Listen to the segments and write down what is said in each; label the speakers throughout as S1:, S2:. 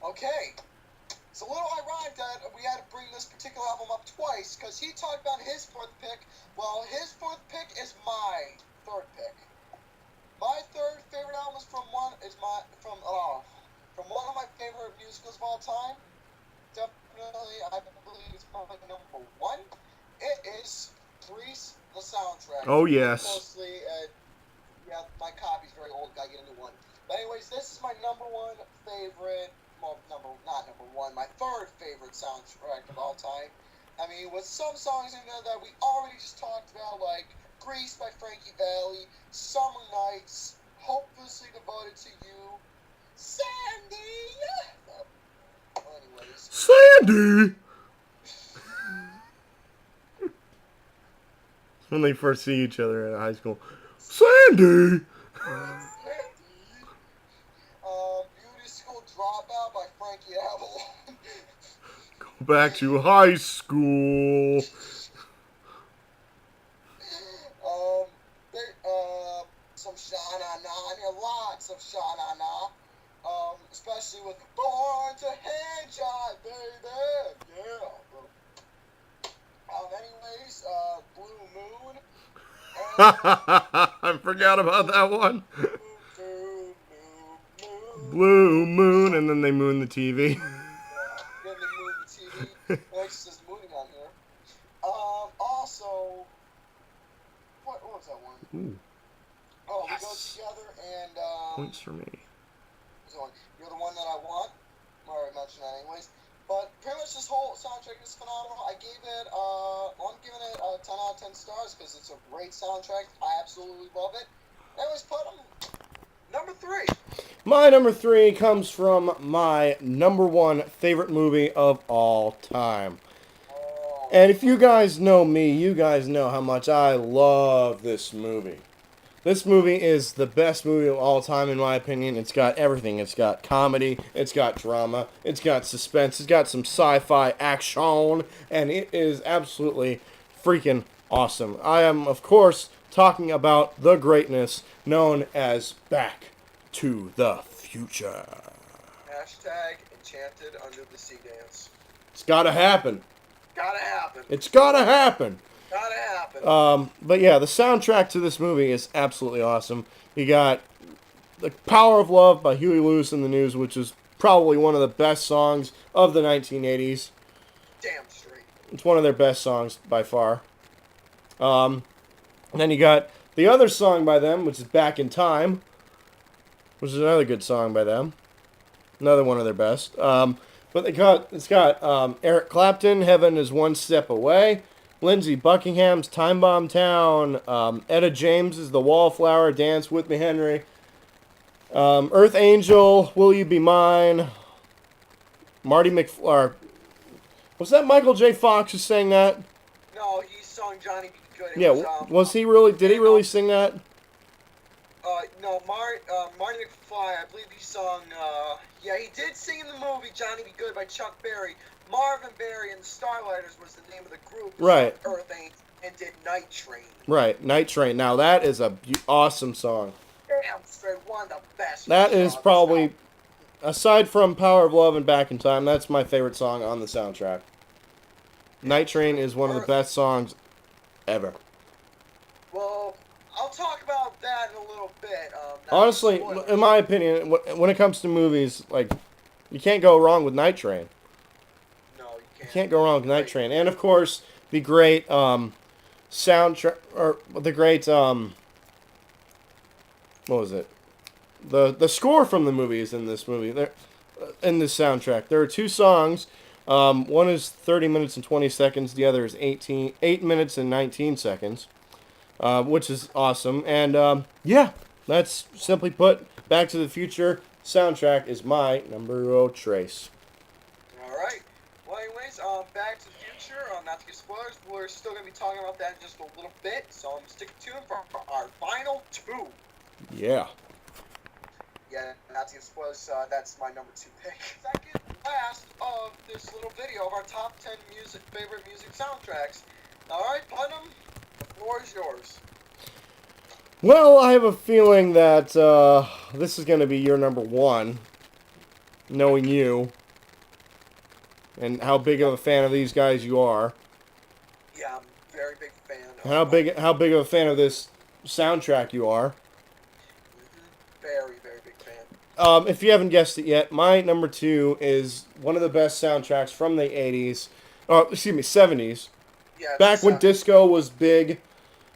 S1: Okay. It's a little ironic that we had to bring this particular album up twice, because he talked about his fourth pick. Well, his fourth pick is my third pick. My third favorite album is from one of my favorite musicals of all time. Definitely, I believe it's probably number one. It is Grease, the soundtrack.
S2: Oh, yes.
S1: Closely, yeah, my copy's very old. Gotta get a new one. But anyways, this is my number one favorite. Well, not number one. My third favorite soundtrack of all time. I mean, with some songs in there that we already just talked about, like Grease by Frankie Valli, Summer Nights, Hopelessly Devoted to You, Sandy. Well, anyways.
S2: Sandy. When they first see each other at high school, Sandy.
S1: Beauty School Dropout by Frankie Avalon.
S2: Go back to high school.
S1: Some sha-na-na, I mean lots of sha-na-na. Especially with Born to Headshot, baby. Yeah. Anyways, Blue Moon.
S2: I forgot about that one. Blue Moon, and then they moon the TV.
S1: Yeah, then they moon the TV. Next is mooning on here. Also, what was that one?
S2: Ooh.
S1: Oh,
S2: Yes.
S1: We Go Together and
S2: Points for me.
S1: You're the One That I Want. I already mentioned that anyways. But pretty much this whole soundtrack is phenomenal. I'm giving it 10 out of 10 stars because it's a great soundtrack. I absolutely love it. Anyways, put them number 3.
S2: My number 3 comes from my number 1 favorite movie of all time. And if you guys know me, you guys know how much I love this movie. This movie is the best movie of all time, in my opinion. It's got everything. It's got comedy, it's got drama, it's got suspense, it's got some sci-fi action, and it is absolutely freaking awesome. I am, of course, talking about the greatness known as Back to the Future.
S1: Hashtag Enchanted Under the Sea Dance.
S2: It's gotta happen.
S1: Gotta happen.
S2: It's gotta happen.
S1: Gotta happen.
S2: But yeah, the soundtrack to this movie is absolutely awesome. You got The Power of Love by Huey Lewis and the News, which is probably one of the best songs of the 1980s.
S1: Damn straight.
S2: It's one of their best songs by far. And then you got the other song by them, which is Back in Time, which is another good song by them. Another one of their best. But it's got Eric Clapton, Heaven is One Step Away. Lindsey Buckingham's Time Bomb Town, Etta James's The Wallflower, Dance With Me Henry, Earth Angel, Will You Be Mine, Marty McFly. Was that Michael J. Fox who sang that?
S1: No, he sung Johnny Be Good.
S2: Was he really? Did he really sing that?
S1: No, Marty McFly, I believe he sung, yeah, he did sing in the movie Johnny Be Good by Chuck Berry. Marvin Berry and the Starlighters was the name of the group.
S2: Right.
S1: Earth Angel and did Night Train.
S2: Right, Night Train. Now that is a awesome song.
S1: Damn straight, one of the best.
S2: That is probably, aside from Power of Love and Back in Time, that's my favorite song on the soundtrack. Night Train is one of the best songs ever.
S1: Well, I'll talk about that in a little bit.
S2: Honestly, in my opinion, when it comes to movies, like, you can't go wrong with Night Train. You can't go wrong with Night Train. And, of course, the great soundtrack, or the great, what was it? The score from the movie is in this movie. In this soundtrack. There are 2 songs. One is 30 minutes and 20 seconds. The other is 8 minutes and 19 seconds, which is awesome. And, yeah, that's simply put, Back to the Future soundtrack is my numero tres.
S1: Alright. Well, anyways, Back to the Future, not to get spoilers, we're still going to be talking about that in just a little bit, so I'm sticking to it for our final 2.
S2: Yeah.
S1: Yeah, not to get spoilers, that's my number 2 pick. Second last of this little video of our top 10 favorite music soundtracks. Alright, Putnam, the floor is yours.
S2: Well, I have a feeling that this is going to be your number 1, knowing you. and how big of a fan of these guys you are.
S1: Yeah, I'm a very big fan.
S2: How big of a fan of this soundtrack you are.
S1: Very, very big fan.
S2: If you haven't guessed it yet, my number 2 is one of the best soundtracks from the 80s. Oh, excuse me, 70s.
S1: Yeah,
S2: Back when disco was big.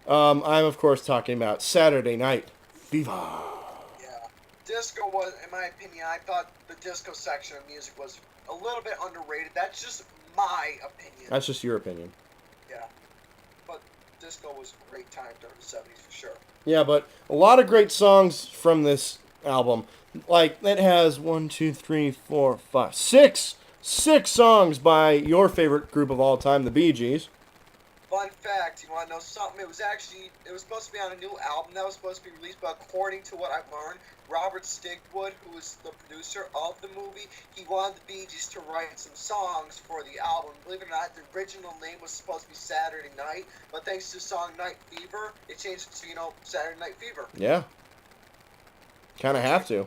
S2: I'm, of course, talking about Saturday Night Fever.
S1: Yeah. Disco was, in my opinion, I thought the disco section of music was a little bit underrated. That's just my opinion.
S2: That's just your opinion.
S1: Yeah. But disco was a great time during the 70s for sure.
S2: Yeah, but a lot of great songs from this album. Like, it has 6 songs by your favorite group of all time, the Bee Gees.
S1: Fun fact, you want to know something? It was supposed to be on a new album that was supposed to be released, but according to what I've learned, Robert Stigwood, who was the producer of the movie, he wanted the Bee Gees to write some songs for the album. Believe it or not, the original name was supposed to be Saturday Night, but thanks to the song Night Fever, it changed it to, Saturday Night Fever.
S2: Yeah. Kind of have to.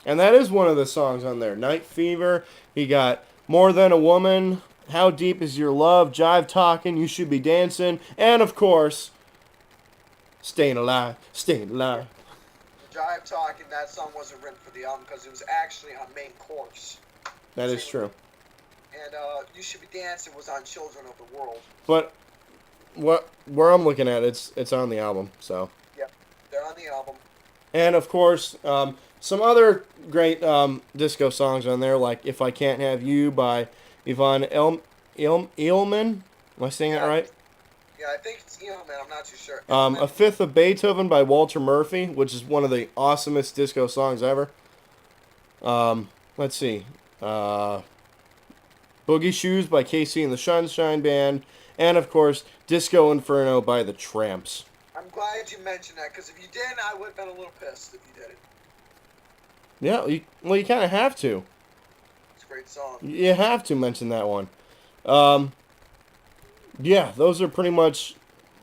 S2: And that is one of the songs on there. Night Fever. He got More Than a Woman, How Deep Is Your Love, Jive Talking, You Should Be Dancing, and of course, Staying Alive, Staying Alive.
S1: Jive Talking, that song wasn't written for the album because it was actually on Main Course.
S2: That is true.
S1: And You Should Be Dancing was on Children of the World.
S2: But where I'm looking at, it's on the album, so.
S1: Yep, they're on the album.
S2: And of course, some other great disco songs on there, like If I Can't Have You by Yvonne Eilman. Am I saying that right?
S1: Yeah, I think it's Eilman. I'm not too sure.
S2: A Fifth of Beethoven by Walter Murphy, which is one of the awesomest disco songs ever. Let's see. Boogie Shoes by Casey and the Sunshine Band. And, of course, Disco Inferno by the Tramps.
S1: I'm glad you mentioned that, because if you didn't, I would have been a little pissed if you didn't.
S2: Yeah, you kind of have to.
S1: It's a great song.
S2: You have to mention that one. Yeah, those are pretty much,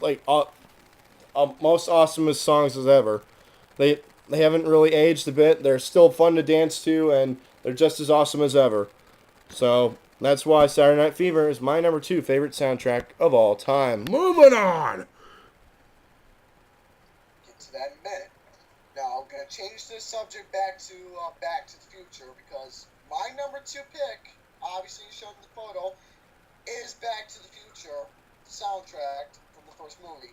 S2: like, most awesomest songs as ever. They haven't really aged a bit. They're still fun to dance to, and they're just as awesome as ever. So, that's why Saturday Night Fever is my number 2 favorite soundtrack of all time. Moving on!
S1: That in a minute. Now I'm gonna change the subject back to the Future, because my number 2 pick, obviously you showed the photo, is Back to the Future soundtrack from the first movie.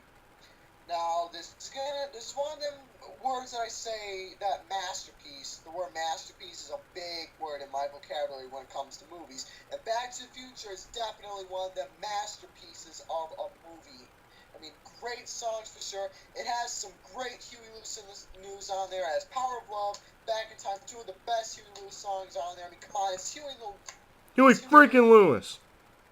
S1: Now this is one of them words that I say, that masterpiece. The word masterpiece is a big word in my vocabulary when it comes to movies, and Back to the Future is definitely one of the masterpieces of a movie. I mean, great songs for sure. It has some great Huey Lewis news on there. It has Power of Love, Back in Time, 2 of the best Huey Lewis songs on there. I mean, come on, it's Huey
S2: freaking Lewis.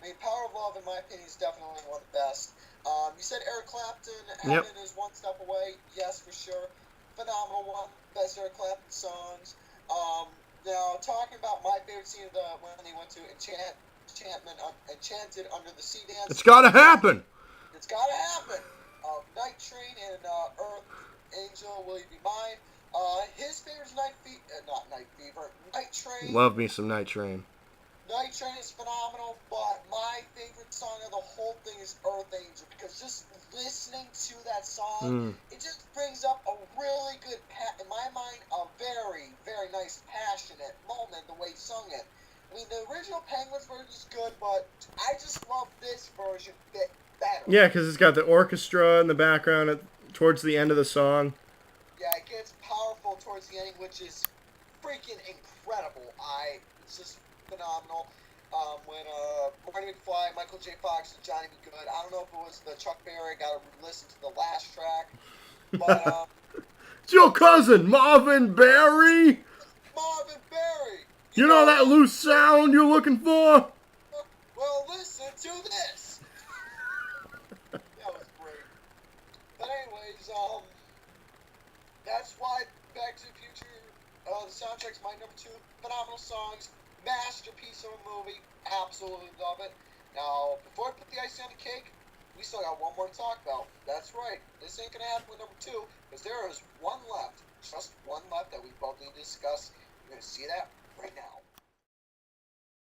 S1: I mean, Power of Love, in my opinion, is definitely one of the best. You said Eric Clapton, Heaven is one step away. Yes, for sure. Phenomenal one. Best Eric Clapton songs. Now, talking about my favorite scene of when they went to Enchanted Under the Sea Dance.
S2: It's gotta happen!
S1: It's gotta happen. Night Train and Earth Angel, Will You Be Mine? His favorite is Night Train.
S2: Love me some Night Train.
S1: Night Train is phenomenal, but my favorite song of the whole thing is Earth Angel, because just listening to that song, it just brings up a really good, in my mind, a very, very nice, passionate moment, the way he sung it. I mean, the original Penguins version is good, but I just love this version better.
S2: Yeah, because it's got the orchestra in the background towards the end of the song.
S1: Yeah, it gets powerful towards the ending, which is freaking incredible. It's just phenomenal. When Marty McFly, Michael J. Fox, and Johnny B. Good. I don't know if it was the Chuck Berry. I got to listen to the last track. But
S2: it's your cousin, Marvin Berry.
S1: Marvin Berry.
S2: You know that loose sound you're looking for?
S1: Well, listen to this. That was great. But anyways, that's why Back to the Future, the soundtrack's my number 2. Phenomenal songs, masterpiece of a movie, absolutely love it. Now, before I put the icing on the cake, we still got one more to talk about. That's right, this ain't gonna happen with number 2, because there is one left, just one left that we both need to discuss. You're gonna see that right now.